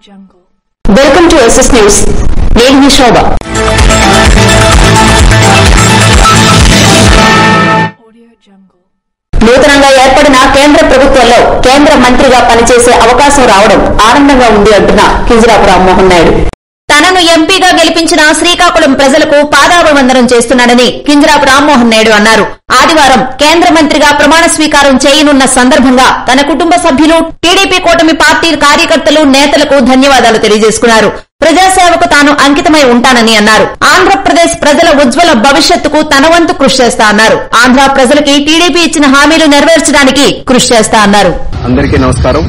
Welcome to SS news. నేను మీ శోభ. నూతనంగా ఏర్పడిన కేంద్ర ప్రభుత్వంలో కేంద్ర మంత్రిగా పనిచేసే అవకాశం రావడం ఆనందంగా ఉంది అంటున్న కింజరాపు రామ్మోహన్ నాయుడు. తనను ఎంపీగా గెలిపించిన శ్రీకాకుళం ప్రజలకు పాదాభివందనం చేస్తున్నానని కింజరాపు రామ్మోహన్ నాయుడు అన్నారు. ఆదివారం కేంద్ర మంత్రిగా ప్రమాణ స్వీకారం చేయనున్న సందర్భంగా తన కుటుంబ సభ్యులు, టీడీపీ కూటమి పార్టీ కార్యకర్తలు, నేతలకు ధన్యవాదాలు తెలియజేసుకున్నారు. ప్రజాసేవకు తాను అంకితమై ఉంటానని అన్నారు. ఆంధ్రప్రదేశ్ ప్రజల ఉజ్వల భవిష్యత్తుకు తన వంతు కృషి చేస్తా అన్నారు. ఆంధ్ర ప్రజలకి టీడీపీ ఇచ్చిన హామీలు నెరవేర్చడానికి కృషి చేస్తా అన్నారు. అందరికీ నమస్కారం.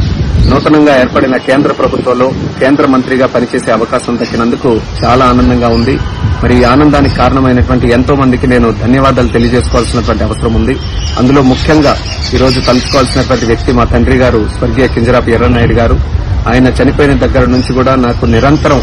నూతనంగా ఏర్పడిన కేంద్ర ప్రభుత్వంలో కేంద్ర మంత్రిగా పనిచేసే అవకాశం దక్కినందుకు చాలా ఆనందంగా ఉంది. మరి ఈ ఆనందానికి కారణమైనటువంటి ఎంతో మందికి నేను ధన్యవాదాలు తెలియజేసుకోవాల్సినటువంటి అవసరం ఉంది. అందులో ముఖ్యంగా ఈ రోజు తలుచుకోవాల్సినటువంటి వ్యక్తి మా తండ్రి గారు స్వర్గీయ కింజరాపు ఎర్రన్నాయుడు గారు. ఆయన చనిపోయిన దగ్గర నుంచి కూడా నాకు నిరంతరం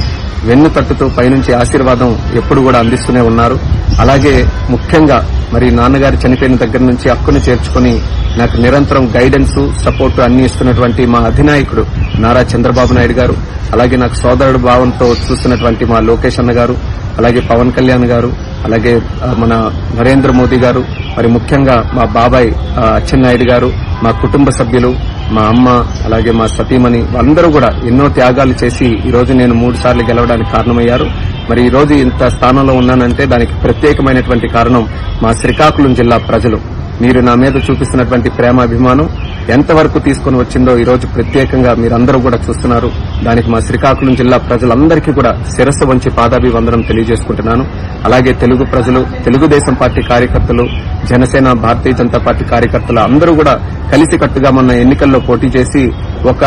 వెన్ను తట్టుతూ పైనుంచి ఆశీర్వాదం ఎప్పుడు కూడా అందిస్తూనే ఉన్నారు. అలాగే ముఖ్యంగా మరి నాన్నగారు చనిపోయిన దగ్గర నుంచి హక్కును చేర్చుకుని నాకు నిరంతరం గైడెన్స్, సపోర్ట్ అన్ని ఇస్తున్నటువంటి మా అధినాయకుడు నారా చంద్రబాబు నాయుడు గారు, అలాగే నాకు సోదరుడు భావంతో చూస్తున్నటువంటి మా లోకేష్ అన్న గారు, అలాగే పవన్ కళ్యాణ్ గారు, అలాగే మన నరేంద్ర మోదీ గారు, మరి ముఖ్యంగా మా బాబాయ్ అచ్చెన్నాయుడు గారు, మా కుటుంబ సభ్యులు, మా అమ్మ, అలాగే మా సతీమణి అందరూ కూడా ఎన్నో త్యాగాలు చేసి ఈ రోజు నేను 3 సార్లు గెలవడానికి కారణమయ్యారు. మరి ఈ రోజు ఇంత స్థానంలో ఉన్నానంటే దానికి ప్రత్యేకమైనటువంటి కారణం మా శ్రీకాకుళం జిల్లా ప్రజలు. మీరు నా మీద చూపిస్తున్నటువంటి ప్రేమ, అభిమానం ఎంతవరకు తీసుకుని వచ్చిందో ఈ రోజు ప్రత్యేకంగా మీరందరూ కూడా చూస్తున్నారు. దానికి మా శ్రీకాకుళం జిల్లా ప్రజలందరికీ కూడా శిరస్సు వంచి పాదాభివందనం తెలియజేసుకుంటున్నాను. అలాగే తెలుగు ప్రజలు, తెలుగుదేశం పార్టీ కార్యకర్తలు, జనసేన, భారతీయ జనతా పార్టీ కార్యకర్తలు అందరూ కూడా కలిసికట్టుగా మొన్న ఎన్నికల్లో పోటీ చేసి ఒక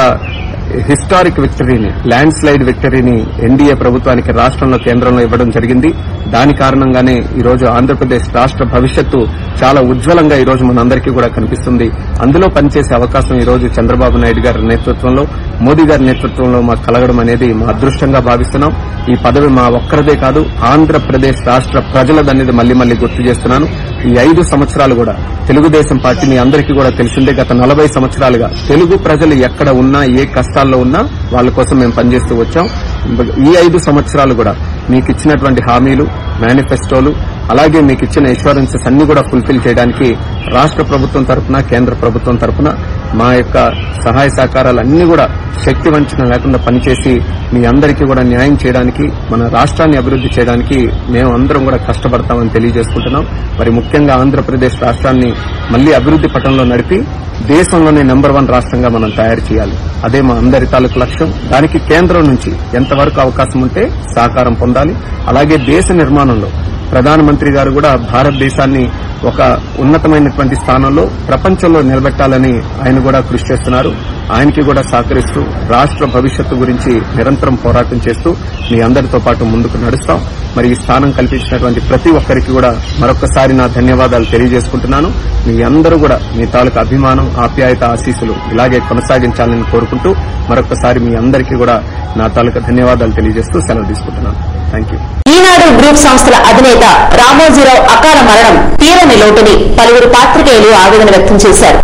హిస్టారిక్ విక్టరీని, ల్యాండ్ స్లైడ్ విక్టరీని ఎన్డీఏ ప్రభుత్వానికి రాష్ట్రంలో, కేంద్రంలో ఇవ్వడం జరిగింది. దాని కారణంగానే ఈ రోజు ఆంధ్రప్రదేశ్ రాష్ట్ర భవిష్యత్తు చాలా ఉజ్వలంగా ఈ రోజు మనందరికీ కూడా కనిపిస్తుంది. అందులో పనిచేసే అవకాశం ఈ రోజు చంద్రబాబు నాయుడు గారి నేతృత్వంలో, మోదీ గారి నేతృత్వంలో మాకు కలగడం అనేది మా అదృష్టంగా భావిస్తున్నాం. ఈ పదవి మా ఒక్కరిదే కాదు, ఆంధ్రప్రదేశ్ రాష్ట్ర ప్రజలదనేది మళ్లీ గుర్తు చేస్తున్నాను. ఈ 5 సంవత్సరాలు కూడా తెలుగుదేశం పార్టీ మీ అందరికీ కూడా తెలిసిందే, గత 40 సంవత్సరాలుగా తెలుగు ప్రజలు ఎక్కడ ఉన్నా, ఏ కష్టాల్లో ఉన్నా వాళ్ళ కోసం మేము పనిచేస్తూ వచ్చాం. ఈ 5 సంవత్సరాలు కూడా మీకు ఇచ్చినటువంటి హామీలు, మేనిఫెస్టోలు, అలాగే మీకు ఇచ్చిన ఇన్సూరెన్సెస్ అన్ని కూడా ఫుల్ఫిల్ చేయడానికి రాష్ట్ర ప్రభుత్వం తరఫున, కేంద్ర ప్రభుత్వం తరఫున మా యొక్క సహాయ సహకారాలన్నీ కూడా శక్తి వంచన లేకుండా పనిచేసి మీ అందరికీ కూడా న్యాయం చేయడానికి, మన రాష్ట్రాన్ని అభివృద్ది చేయడానికి మేము అందరం కూడా కష్టపడతామని తెలియజేసుకుంటున్నాం. మరి ముఖ్యంగా ఆంధ్రప్రదేశ్ రాష్ట్రాన్ని మళ్లీ అభివృద్ది పటంలో నడిపి దేశంలోనే నెంబర్ 1 రాష్ట్రంగా మనం తయారు చేయాలి. అదే మా అందరి తాలూకు లక్ష్యం. దానికి కేంద్రం నుంచి ఎంతవరకు అవకాశం ఉంటే సహకారం పొందాలి. అలాగే దేశ నిర్మాణంలో ప్రధానమంత్రి గారు కూడా భారతదేశాన్ని ఒక ఉన్నతమైనటువంటి స్థానంలో ప్రపంచంలో నిలబెట్టాలని ఆయన కూడా కృషి చేస్తున్నారు. ఆయనకి కూడా సహకరిస్తూ రాష్ట్ర భవిష్యత్తు గురించి నిరంతరం పోరాటం చేస్తూ మీ అందరితో పాటు ముందుకు నడుస్తాం. మరి ఈ స్థానం కల్పించినటువంటి ప్రతి ఒక్కరికి కూడా మరొకసారి నా ధన్యవాదాలు తెలియజేసుకుంటున్నాను. మీ అందరూ కూడా మీ తాలూకు అభిమానం, ఆప్యాయత, ఆశీస్సులు ఇలాగే కొనసాగించాలని కోరుకుంటూ మరొకసారి మీ అందరికీ కూడా నా తాలూకు ధన్యవాదాలు తెలియజేస్తూ సెలవు తీసుకుంటున్నాను. Thank you. ఈనాడు గ్రూప్ సంస్థల అధినేత రామోజీరావు అకాల మరణం తీరని లోటుని పలువురు పాత్రికేయులు ఆవేదన వ్యక్తం చేశారు.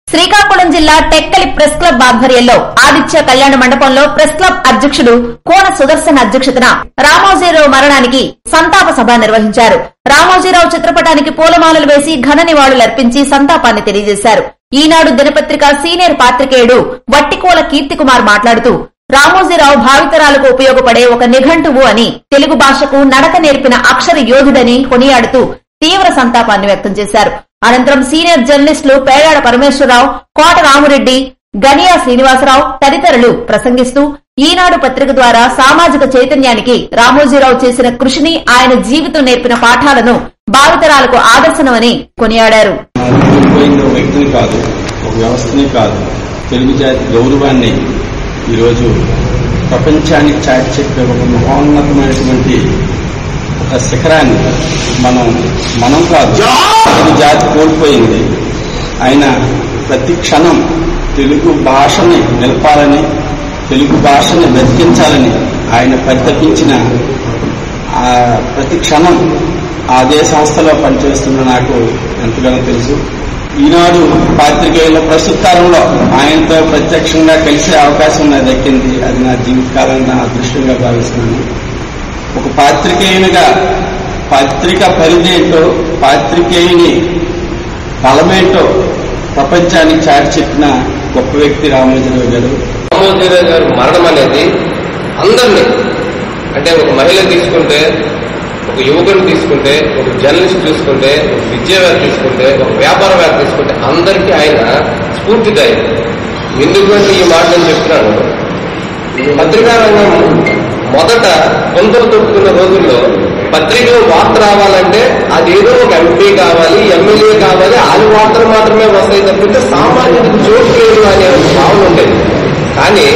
శ్రీకాకుళం జిల్లా టెక్కలి ప్రెస్ క్లబ్ ఆధ్వర్యంలో ఆదిత్య కళ్యాణ మండపంలో ప్రెస్ క్లబ్ అధ్యక్షుడు కోన సుదర్శన్ అధ్యక్షతన రామోజీరావు మరణానికి సంతాప సభ నిర్వహించారు. రామోజీరావు చిత్రపటానికి పూలమాలలు వేసి ఘన నివాళులర్పించి సంతాపాన్ని తెలియజేశారు. ఈనాడు దినపత్రిక సీనియర్ పాత్రికేయుడు వట్టికోల కీర్తికుమార్ మాట్లాడుతూ రామోజీరావు భావితరాలకు ఉపయోగపడే ఒక నిఘంటువు అని, తెలుగు భాషకు నడక నేర్పిన అక్షర యోధుడని కొనియాడుతూ తీవ్ర సంతాపాన్ని వ్యక్తం చేశారు. అనంతరం సీనియర్ జర్నలిస్టులు పేడాడ పరమేశ్వరరావు, కోట రామురెడ్డి, గనియా శ్రీనివాసరావు తదితరులు ప్రసంగిస్తూ ఈనాడు పత్రిక ద్వారా సామాజిక చైతన్యానికి రామోజీరావు చేసిన కృషిని, ఆయన జీవితం నేర్పిన పాఠాలను భావితరాలకు ఆదర్శనమని కొనియాడారు. తెలుగు జాతి గౌరవాన్ని ఈరోజు ప్రపంచానికి చాటి చెప్పే ఒక మహోన్నతమైనటువంటి ఒక శిఖరాన్ని మనం కాదు, తెలుగు జాతి కోల్పోయింది. ఆయన ప్రతి క్షణం తెలుగు భాషని నిలపాలని, తెలుగు భాషని బ్రతికించాలని ఆయన పరితపించిన ప్రతి క్షణం అదే సంస్థలో పనిచేస్తున్న నాకు ఎంతగానో తెలుసు. ఈనాడు పాత్రికేయుల ప్రస్తుత కాలంలో ఆయనతో ప్రత్యక్షంగా కలిసే అవకాశం నాకు దక్కింది. అది నా జీవితకాలంలో నా అదృష్టంగా భావిస్తున్నాను. ఒక పాత్రికేయునిగా పత్రిక పరిధేంటో, పాత్రికేయుని బలమేంటో ప్రపంచానికి చాటి చెప్పిన గొప్ప వ్యక్తి రామోజీరావు గారు. రామోజీరావు గారు మరణం అనేది అందరినీ, అంటే ఒక మహిళ తీసుకుంటే, ఒక యువకుని తీసుకుంటే, ఒక జర్నలిస్ట్ తీసుకుంటే, ఒక విద్యావేత్త తీసుకుంటే, ఒక వ్యాపారవేత్త తీసుకుంటే అందరికీ ఆయన స్ఫూర్తిదాయకం. ఎందుకంటే ఈ మాట నేను చెప్తున్నాను, పత్రికా రంగం మొదట కొంతలు తొక్కుతున్న రోజుల్లో పత్రికలో వార్త రావాలంటే అదేదో ఒక ఎంపీ కావాలి, ఎమ్మెల్యే కావాలి, వాళ్ళ వార్తలు మాత్రమే వస్తాయి తప్పితే సామాన్యుడికి చోటు లేదు అనే భావన ఉండేది. కానీ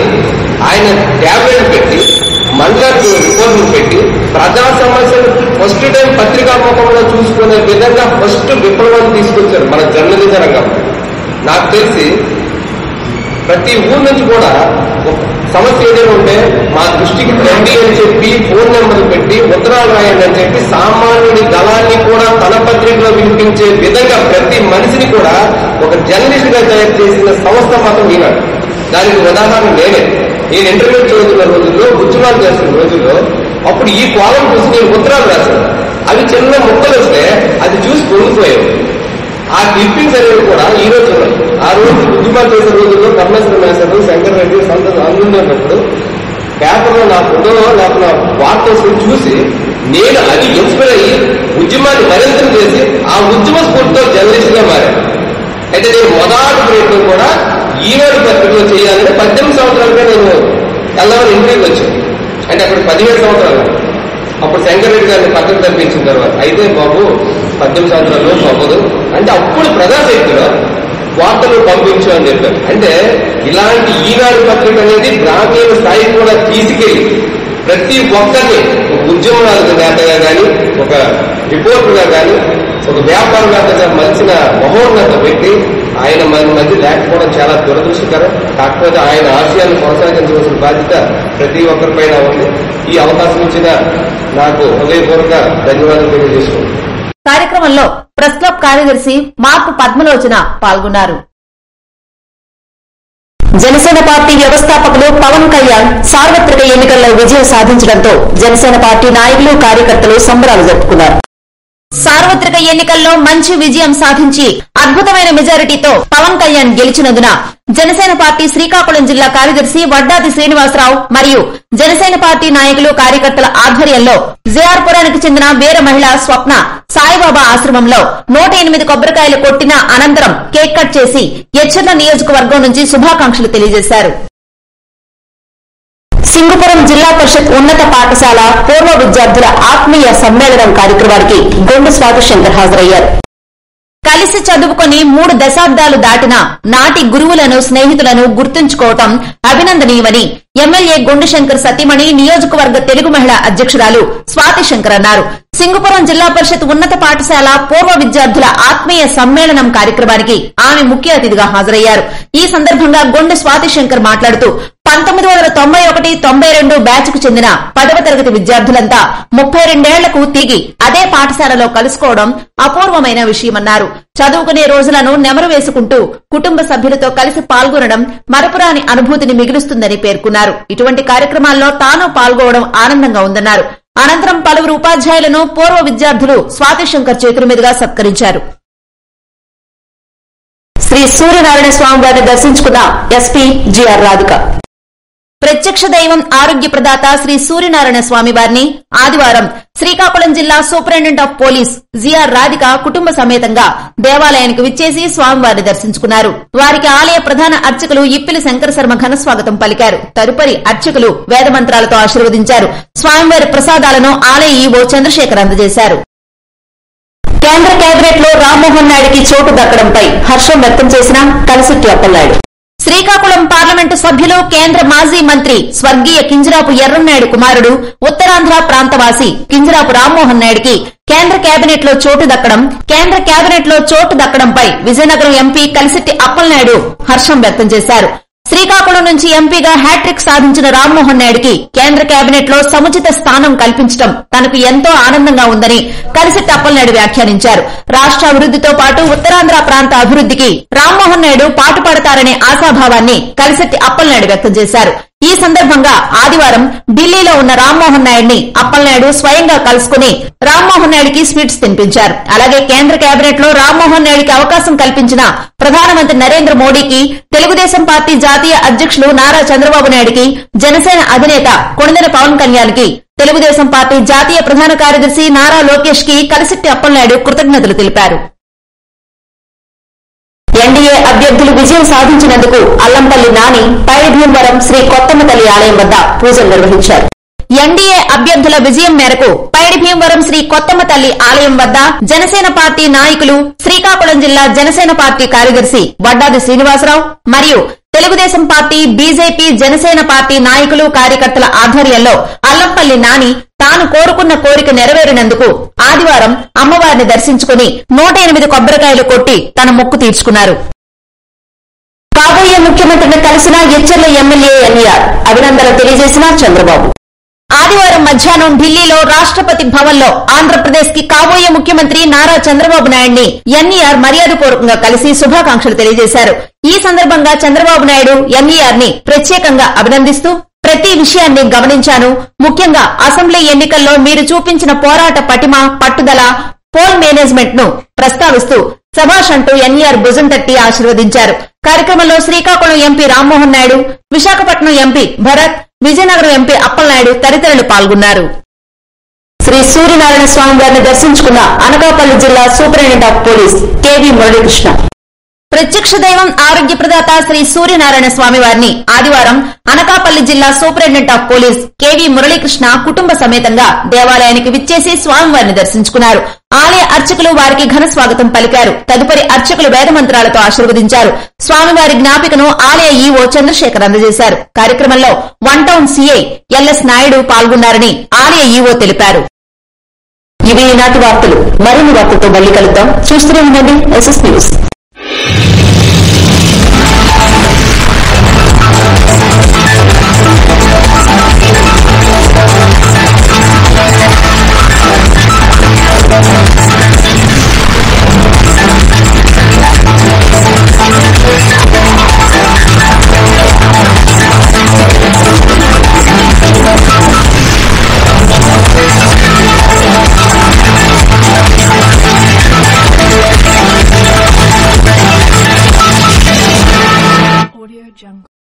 ఆయన ట్యాబ్లెట్ పెట్టి, మండలకు రిపోర్టులు పెట్టి, ప్రజా సమస్యలు ఫస్ట్ టైం పత్రికా ముఖంలో చూసుకునే విధంగా ఫస్ట్ విప్లవాన్ని తీసుకొచ్చారు మన జర్నలిజం రంగం. నాకు తెలిసి ప్రతి ఊరు నుంచి కూడా సమస్య ఏదైనా ఉంటే మా దృష్టికి రండి అని చెప్పి ఫోన్ నెంబర్ పెట్టి ఉత్తరాలు రాయండి అని చెప్పి సామాన్యుడి దళాన్ని కూడా తన పత్రికలో వినిపించే విధంగా ప్రతి మనిషిని కూడా ఒక జర్నలిస్ట్ గా తయారు చేసిన సంస్థ మాత్రం ఈనాడు. దానికి ఉదాహరణ నేనే. నేను ఇంటర్వ్యూ చదువుతున్న రోజుల్లో, ఉద్యమాలు చేస్తున్న రోజుల్లో అప్పుడు ఈ కోలం చూసి నేను ఉత్తరాలు రాశాను. అవి చిన్న ముక్కలు వస్తే అది చూసి పొంగిపోయావు. ఆ క్లిప్పింగ్స్ అనేవి కూడా ఈ రోజు ఉన్నాయి. ఆ రోజు ఉద్యమాలు చేసే రోజుల్లో కర్ణేశ్వర మేసరు, శంకర్ రెడ్డి, సంతోష్ అందున్నప్పుడు పేపర్లో నా ఫోటోలో నాకు నా వార్తలు చూసి నేను అది ఇన్స్పైర్ అయ్యి ఉద్యమాన్ని మరింతం చేసి ఆ ఉద్యమ స్ఫూర్తితో జర్నలిస్ట్ గా మారాను. అయితే నేను మొదటి ప్రయత్నం కూడా ఈనాడు పత్రికలో చేయాలంటే 18 సంవత్సరాలుగా నేను ఎల్లవరం ఇంటికి వచ్చాను. అంటే అక్కడ 17 సంవత్సరాలు. అప్పుడు శంకర్ రెడ్డి గారిని పత్రిక తప్పించిన తర్వాత అయితే బాబు 18 సంవత్సరాలు అవ్వదు అంటే అప్పుడు ప్రజాశక్తిలో వార్తలు పంపించు అని చెప్పారు. అంటే ఇలాంటి ఈనాడు పత్రిక అనేది గ్రామీణ స్థాయి కూడా తీసుకెళ్లి ప్రతి ఒక్కరిని ఒక ఉద్యమవాద నేతగా కానీ, ఒక రిపోర్టర్గా కానీ, ఒక వ్యాపారవేత్తగా మలిచిన మహోన్నత పెట్టి ఆయన మన మధ్య లేకపోవడం చాలా దురదృష్టకరం. కాకపోతే ఆయన ఆశయాన్ని కొనసాగించవలసిన బాధ్యత ప్రతి ఒక్కరిపైన ఉంది. ఈ అవకాశం ఇచ్చిన నాకు హృదయపూర్వక ధన్యవాదాలు తెలియజేసుకుంటున్నాను. కార్యక్రమంలో ప్రెస్ క్లబ్ కార్యదర్శి మార్పు పద్మలోచన పాల్గొన్నారు. జనసేన పార్టీ వ్యవస్థాపకులు పవన్ కళ్యాణ్ సార్వత్రిక ఎన్నికల్లో విజయం సాధించడంతో జనసేన పార్టీ నాయకులు, కార్యకర్తలు సంబరాలు జరుపుకున్నారు. సార్వత్రిక ఎన్నికల్లో మంచి విజయం సాధించి అద్భుతమైన మెజారిటీతో పవన్ కళ్యాణ్ గెలిచినందున జనసేన పార్టీ శ్రీకాకుళం జిల్లా కార్యదర్శి వడ్డాది శ్రీనివాసరావు మరియు జనసేన పార్టీ నాయకులు, కార్యకర్తల ఆధ్వర్యంలో జేఆర్పురానికి చెందిన వీర మహిళ స్వప్న సాయిబాబా ఆశ్రమంలో 108 కొబ్బరికాయలు కొట్టిన అనంతరం కేక్ కట్ చేసి ఎచ్చర్ల నియోజకవర్గం నుంచి శుభాకాంక్షలు తెలియజేశారు. సింగుపురం జిల్లా పరిషత్ ఉన్నత పాఠశాల పూర్వ విద్యార్థుల ఆత్మీయ సమ్మేళనం కార్యక్రమానికి గొండు స్వాతిశంకర్ హాజరయ్యారు. కలిసి చదువుకుని 3 దశాబ్దాలు దాటిన నాటి గురువులను, స్నేహితులను గుర్తుంచుకోవటం అభినందనీయమని ఎమ్మెల్యే గొండు శంకర్ సతీమణి, నియోజకవర్గ తెలుగు మహిళా అధ్యక్షురాలు స్వాతిశంకర్ అన్నారు. సింగుపురం జిల్లా పరిషత్ ఉన్నత పాఠశాల పూర్వ విద్యార్థుల ఆత్మీయ సమ్మేళనం కార్యక్రమానికి ఆమె ముఖ్య అతిథిగా హాజరయ్యారు. ఈ సందర్భంగా గొండు స్వాతిశంకర్ మాట్లాడుతూ 1991-92 బ్యాచ్ కు చెందిన 10వ తరగతి విద్యార్థులంతా 32 ఏళ్లకు తిరిగి అదే పాఠశాలలో కలుసుకోవడం అపూర్వమైన విషయమన్నారు. చదువుకునే రోజులను నెమరు వేసుకుంటూ కుటుంబ సభ్యులతో కలిసి పాల్గొనడం మరపురాని అనుభూతిని మిగులుస్తుందని పేర్కొన్నారు. ఇటువంటి కార్యక్రమాల్లో తాను పాల్గొనడం ఆనందంగా ఉందన్నారు. అనంతరం పలువురు ఉపాధ్యాయులను పూర్వ విద్యార్థులు స్వాతిశంకర్ చేతుల మీదుగా సత్కరించారు. శ్రీ సూర్యనారాయణ స్వామి వారిని దర్శించుకున్న ఎస్పీ జిఆర్ రాధిక. ప్రత్యక్ష దైవం, ఆరోగ్య ప్రదాత శ్రీ సూర్యనారాయణ స్వామి వారిని ఆదివారం శ్రీకాకుళం జిల్లా superintendent of police G R Radhika కుటుంబ సమేతంగా దేవాలయానికి విచ్చేసి స్వామివారిని దర్శించుకున్నారు. వారికి ఆలయ ప్రధాన అర్చకులు ఇప్పిలి శంకర శర్మ ఘన స్వాగతం పలికారు. తదుపరి అర్చకులు వేదమంత్రాలతో ఆశీర్వదించారు. స్వామివారి ప్రసాదాలను ఆలయ ఈవో చంద్రశేఖర్ అందజేశారు. కేంద్ర కేబినెట్ లో రామ్మోహన్ నాయుడికి చోటు దక్కడంపై హర్షం వ్యక్తం చేసిన కలిసిట్టి అప్పలనాయుడు. శ్రీకాకుళం పార్లమెంటు సభ్యులు, కేంద్ర మాజీ మంత్రి స్వర్గీయ కింజరాపు ఎర్రన్నాయుడు కుమారుడు, ఉత్తరాంధ్ర ప్రాంతవాసి కింజరాపు రామ్మోహన్ నాయుడికి కేంద్ర కేబినెట్ లో చోటు దక్కడంపై విజయనగరం ఎంపీ కలిసిట్టి అప్పలనాయుడు హర్షం వ్యక్తం చేశారు. శ్రీకాకుళం నుంచి ఎంపీగా హ్యాట్రిక్ సాధించిన రామ్మోహన్ నాయుడుకి కేంద్ర కేబినెట్ లో సముచిత స్థానం కల్పించడం తనకు ఎంతో ఆనందంగా ఉందని కలిసిట్టి అప్పలనాయుడు వ్యాఖ్యానించారు. రాష్ట్ర అభివృద్దితో పాటు ఉత్తరాంధ్ర ప్రాంత అభివృద్దికి రామ్మోహన్ నాయుడు పాటుపడతారనే ఆశాభావాన్ని కలిసిట్టి అప్పలనాయుడు వ్యక్తం చేశారు. ఈ సందర్భంగా ఆదివారం ఢిల్లీలో ఉన్న రామ్మోహన్ నాయుడిని అప్పలనాయుడు స్వయంగా కలుసుకుని రామ్మోహన్ నాయుడికి స్వీట్స్ తినిపించారు. అలాగే కేంద్ర కేబినెట్ లో రామ్మోహన్ నాయుడికి అవకాశం కల్పించిన ప్రధానమంత్రి నరేంద్ర మోడీకి, తెలుగుదేశం పార్టీ జాతీయ అధ్యక్షులు నారా చంద్రబాబు నాయుడికి, జనసేన అధినేత కొణిదెల పవన్ కళ్యాణ్ కి, తెలుగుదేశం పార్టీ జాతీయ ప్రధాన కార్యదర్శి నారా లోకేష్ కి కలిసిట్టి అప్పలనాయుడు కృతజ్ఞతలు తెలిపారు. ఎన్డీఏ అభ్యర్థులు విజయం సాధించినందుకు అల్లంపల్లి నాని పైడిభీమవరం శ్రీ కొత్తమ్మ తల్లి ఆలయం వద్ద పూజలు నిర్వహించారు. ఎన్డీఏ అభ్యర్థుల విజయం మేరకు పైడిభీమవరం శ్రీ కొత్తమ్మ తల్లి ఆలయం వద్ద జనసేన పార్టీ నాయకులు, శ్రీకాకుళం జిల్లా జనసేన పార్టీ కార్యదర్శి వడ్డాది శ్రీనివాసరావు మరియు Telugu Desam party, BJP, Janasena party నాయకులు, కార్యకర్తల ఆధ్వర్యంలో అల్లంపల్లి నాని తాను కోరుకున్న కోరిక నెరవేరినందుకు ఆదివారం అమ్మవారిని దర్శించుకుని 108 కొబ్బరికాయలు కొట్టి తన మొక్కు తీర్చుకున్నారు. కాబోయే ముఖ్యమంత్రిని కలిసిన ఎచ్చెర్ల ఎమ్మెల్యే ఎన్ఈఆర్ అభినందనలు తెలియజేసిన చంద్రబాబు ఆదివారం మధ్యాహ్నం ఢిల్లీలో రాష్ట్రపతి భవన్ లో ఆంధ్రప్రదేశ్ కి కాబోయే ముఖ్యమంత్రి నారా చంద్రబాబు నాయుడిని ఎన్ఈఆర్ మర్యాదపూర్వకంగా కలిసి శుభాకాంక్షలు తెలియజేశారు. ఈ సందర్భంగా చంద్రబాబు నాయుడు ఎన్ఈఆర్ ని ప్రత్యేకంగా అభినందిస్తూ ప్రతి విషయాన్ని గమనించాను, ముఖ్యంగా అసెంబ్లీ ఎన్నికల్లో మీరు చూపించిన పోరాట పటిమ, పట్టుదల, పోల్ మేనేజ్మెంట్ ను ప్రస్తావిస్తూ శభాష్ అంటూ ఎన్ఈఆర్ భుజం తట్టి ఆశీర్వదించారు. కార్యక్రమంలో Srikakulam MP Rammohan Naidu, Visakhapatnam MP Bharat, Vizianagaram MP Appalanaidu తదితరులు పాల్గొన్నారు. శ్రీ సూర్యనారాయణ స్వామి వారిని దర్శించుకున్న అనకాపల్లి జిల్లా superintendent of police KV Muralikrishna ప్రత్యక్ష దైవం, ఆరోగ్య ప్రదాత శ్రీ సూర్యనారాయణ స్వామి వారిని ఆదివారం అనకాపల్లి జిల్లా superintendent of police KV Muralikrishna కుటుంబ సమేతంగా దేవాలయానికి విచ్చేసి స్వామివారిని దర్శించుకున్నారు. ఆలయ అర్చకులు వారికి ఘన స్వాగతం పలికారు. తదుపరి అర్చకులు వేదమంత్రాలతో ఆశీర్వదించారు. స్వామివారి జ్ఞాపికను ఆలయ ఈవో చంద్రశేఖర్ అందజేశారు. కార్యక్రమంలో 1 టౌన్ సీఐ ఎల్ఎస్ నాయుడు పాల్గొన్నారని ఆలయ ఈవో తెలిపారు. ఇవి ఈనాటి వార్తలు. మరిన్ని వార్తలతో మళ్లీ కలుద్దాం. చూస్తూనే ఉండండి ఎస్ఎస్ న్యూస్. Audio Jungle.